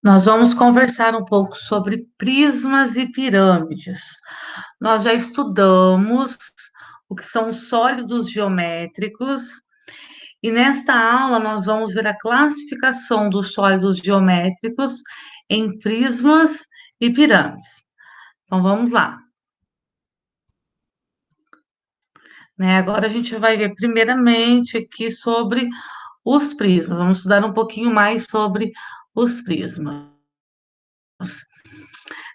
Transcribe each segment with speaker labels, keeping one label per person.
Speaker 1: Nós vamos conversar um pouco sobre prismas e pirâmides. Nós já estudamos o que são sólidos geométricos, e nesta aula nós vamos ver a classificação dos sólidos geométricos em prismas e pirâmides. Então vamos lá, né? Agora a gente vai ver primeiramente aqui sobre os prismas. Vamos estudar um pouquinho mais sobre os prismas.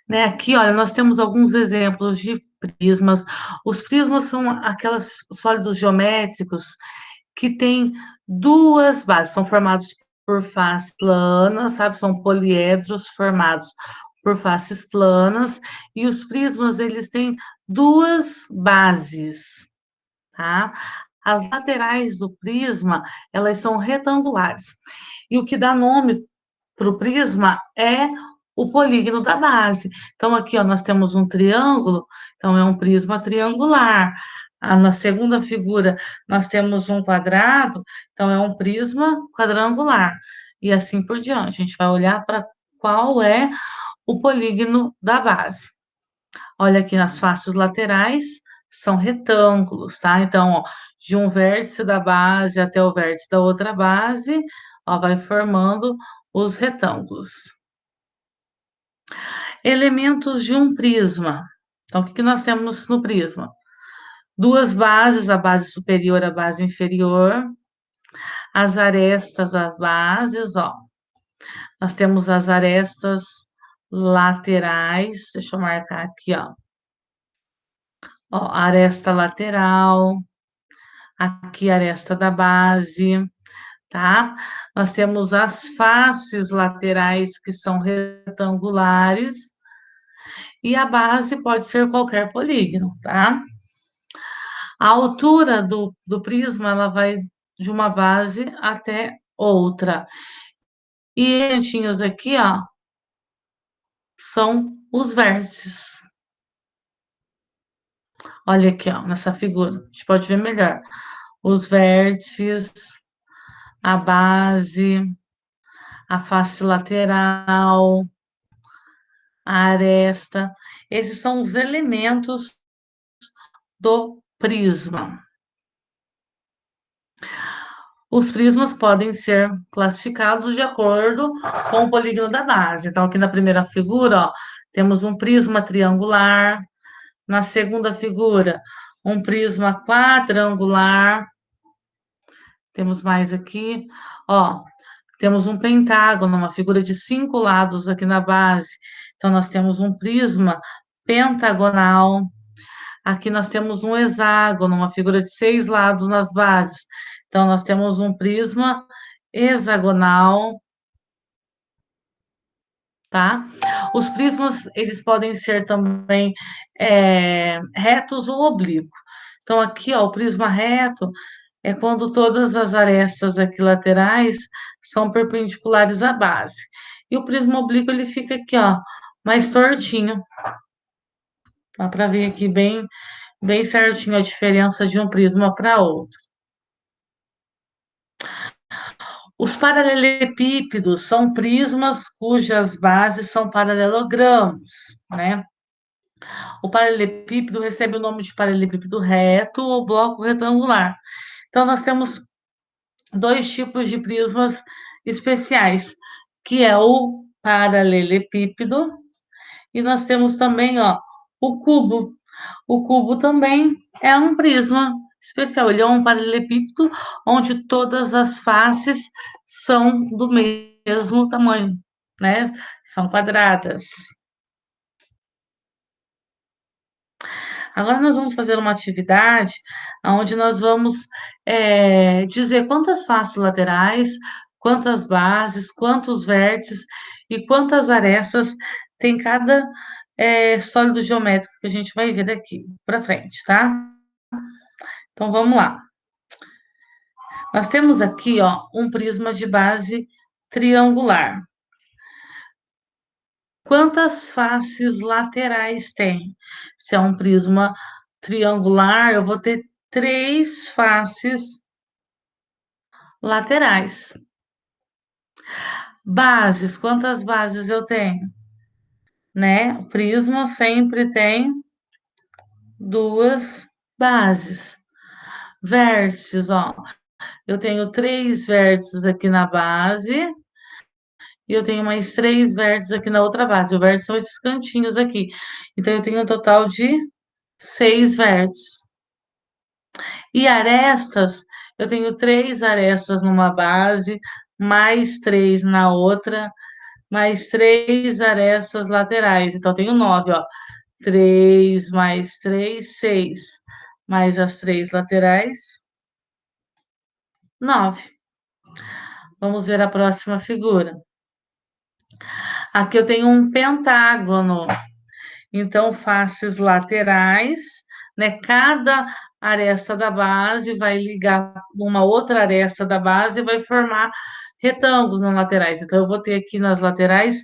Speaker 1: Né? Aqui, olha, nós temos alguns exemplos de prismas. Os prismas são aqueles sólidos geométricos que têm duas bases, são formados por faces planas, sabe? São poliedros formados por faces planas, e os prismas, eles têm duas bases, tá? As laterais do prisma, elas são retangulares. E o que dá nome para o prisma é o polígono da base. Então, aqui, ó, nós temos um triângulo, então é um prisma triangular. Na segunda figura, nós temos um quadrado, então é um prisma quadrangular. E assim por diante. A gente vai olhar para qual é o polígono da base. Olha aqui nas faces laterais, são retângulos, tá? Então, ó, de um vértice da base até o vértice da outra base, ó, vai formando os retângulos. Elementos de um prisma. Então, o que nós temos no prisma? Duas bases, a base superior e a base inferior, as arestas das bases, ó. Nós temos as arestas laterais, deixa eu marcar aqui, ó. Ó, aresta lateral, aqui a aresta da base, tá? Nós temos as faces laterais que são retangulares e a base pode ser qualquer polígono, tá? A altura do prisma, ela vai de uma base até outra. E esses aqui, ó, são os vértices. Olha aqui, ó, nessa figura, a gente pode ver melhor. Os vértices, a base, a face lateral, a aresta. Esses são os elementos do prisma. Os prismas podem ser classificados de acordo com o polígono da base. Então, aqui na primeira figura, ó, temos um prisma triangular. Na segunda figura, um prisma quadrangular. Temos mais aqui, ó, temos um pentágono, uma figura de 5 lados aqui na base. Então, nós temos um prisma pentagonal. Aqui nós temos um hexágono, uma figura de 6 lados nas bases. Então, nós temos um prisma hexagonal, tá? Os prismas, eles podem ser também retos ou oblíquos. Então, aqui, ó, o prisma reto é quando todas as arestas aqui laterais são perpendiculares à base. E o prisma oblíquo, ele fica aqui, ó, mais tortinho. Dá para ver aqui bem certinho a diferença de um prisma para outro. Os paralelepípedos são prismas cujas bases são paralelogramos, né? O paralelepípedo recebe o nome de paralelepípedo reto ou bloco retangular. Então, nós temos dois tipos de prismas especiais, que é o paralelepípedo e nós temos também, ó, o cubo. O cubo também é um prisma especial. Ele é um paralelepípedo onde todas as faces são do mesmo tamanho, né? São quadradas. Agora nós vamos fazer uma atividade onde nós vamos dizer quantas faces laterais, quantas bases, quantos vértices e quantas arestas tem cada sólido geométrico que a gente vai ver daqui para frente, tá? Então vamos lá. Nós temos aqui, ó, um prisma de base triangular. Quantas faces laterais tem? Se é um prisma triangular, eu vou ter 3 faces laterais. Bases, quantas bases eu tenho? Né? O prisma sempre tem duas bases. Vértices, ó. Eu tenho três vértices aqui na base e eu tenho mais três vértices aqui na outra base. O vértice são esses cantinhos aqui. Então, eu tenho um total de seis vértices. E arestas, eu tenho três arestas numa base, mais três na outra, mais três arestas laterais. Então, eu tenho nove, ó. Três mais três, seis. Mais as três laterais, nove. Vamos ver a próxima figura. Aqui eu tenho um pentágono. Então, faces laterais, né? Cada aresta da base vai ligar uma outra aresta da base e vai formar retângulos nas laterais. Então, eu vou ter aqui nas laterais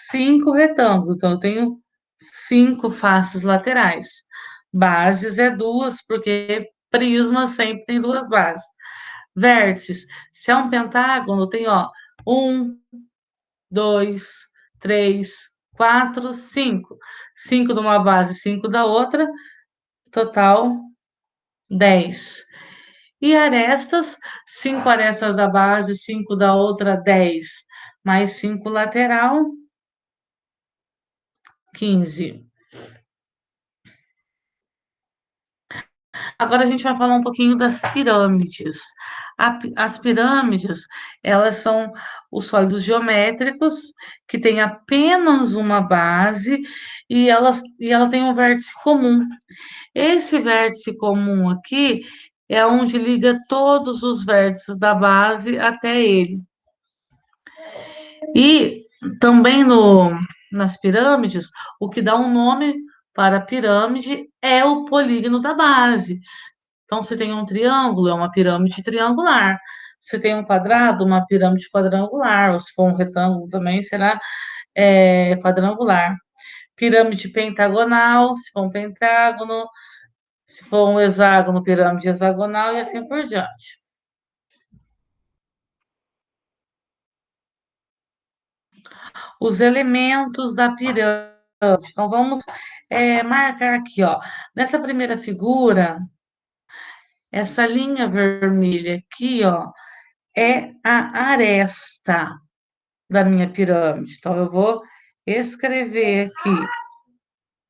Speaker 1: cinco retângulos. Então, eu tenho cinco faces laterais. Bases é duas, porque prisma sempre tem duas bases. Vértices, se é um pentágono, tem, ó, um, dois, três, quatro, cinco. Cinco de uma base, cinco da outra, total 10. E arestas, cinco arestas da base, cinco da outra, 10. Mais cinco lateral, 15. Agora a gente vai falar um pouquinho das pirâmides. As pirâmides, elas são os sólidos geométricos que têm apenas uma base e ela tem um vértice comum. Esse vértice comum aqui é onde liga todos os vértices da base até ele. E também nas pirâmides, o que dá um nome para a pirâmide é o polígono da base. Então, se tem um triângulo, é uma pirâmide triangular. Se tem um quadrado, uma pirâmide quadrangular. Ou se for um retângulo também, será quadrangular. Pirâmide pentagonal, se for um pentágono. Se for um hexágono, pirâmide hexagonal e assim por diante. Os elementos da pirâmide. Então, vamos marcar aqui, ó. Nessa primeira figura, essa linha vermelha aqui, ó, é a aresta da minha pirâmide. Então, eu vou escrever aqui.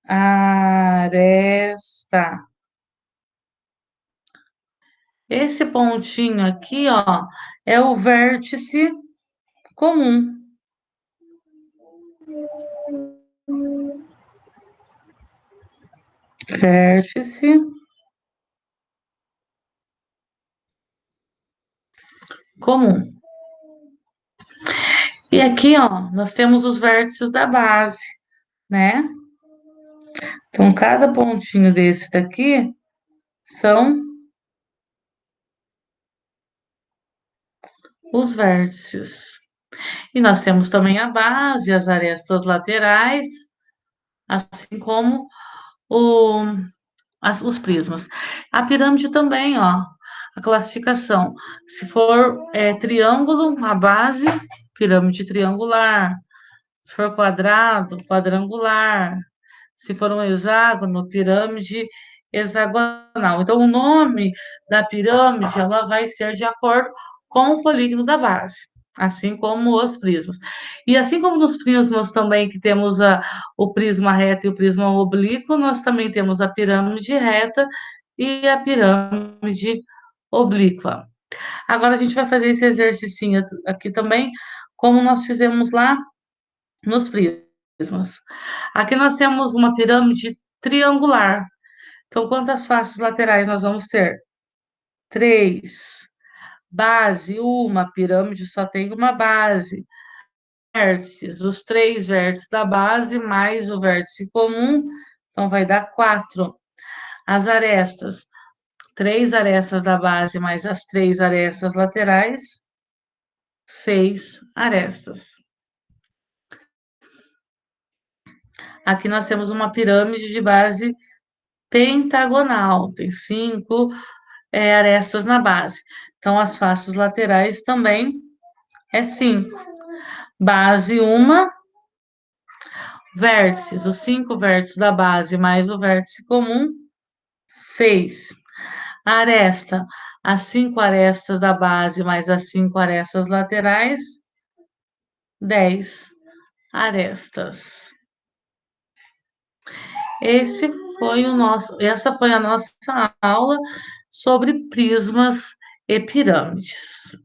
Speaker 1: Aresta. Esse pontinho aqui, ó, é o vértice comum. Vértice comum. E aqui, ó, nós temos os vértices da base, né? Então, cada pontinho desse daqui são os vértices. E nós temos também a base, as arestas laterais, assim como o, os prismas. A pirâmide também, ó, a classificação. Se for triângulo, a base, pirâmide triangular. Se for quadrado, quadrangular. Se for um hexágono, pirâmide hexagonal. Então, o nome da pirâmide ela vai ser de acordo com o polígono da base, assim como os prismas. E assim como nos prismas também que temos o prisma reto e o prisma oblíquo, nós também temos a pirâmide reta e a pirâmide oblíqua. Agora a gente vai fazer esse exercício aqui também, como nós fizemos lá nos prismas. Aqui nós temos uma pirâmide triangular. Então, quantas faces laterais nós vamos ter? Três. Base, uma. Pirâmide só tem uma base. Vértices, os três vértices da base, mais o vértice comum, então vai dar quatro. As arestas, três arestas da base, mais as três arestas laterais, seis arestas. Aqui nós temos uma pirâmide de base pentagonal, tem cinco arestas na base. Então, as faces laterais também é cinco. Base, uma. Vértices, os 5 vértices da base mais o vértice comum, 6. Aresta, as 5 arestas da base mais as 5 arestas laterais, 10 arestas. Essa foi a nossa aula sobre prismas e pirâmides.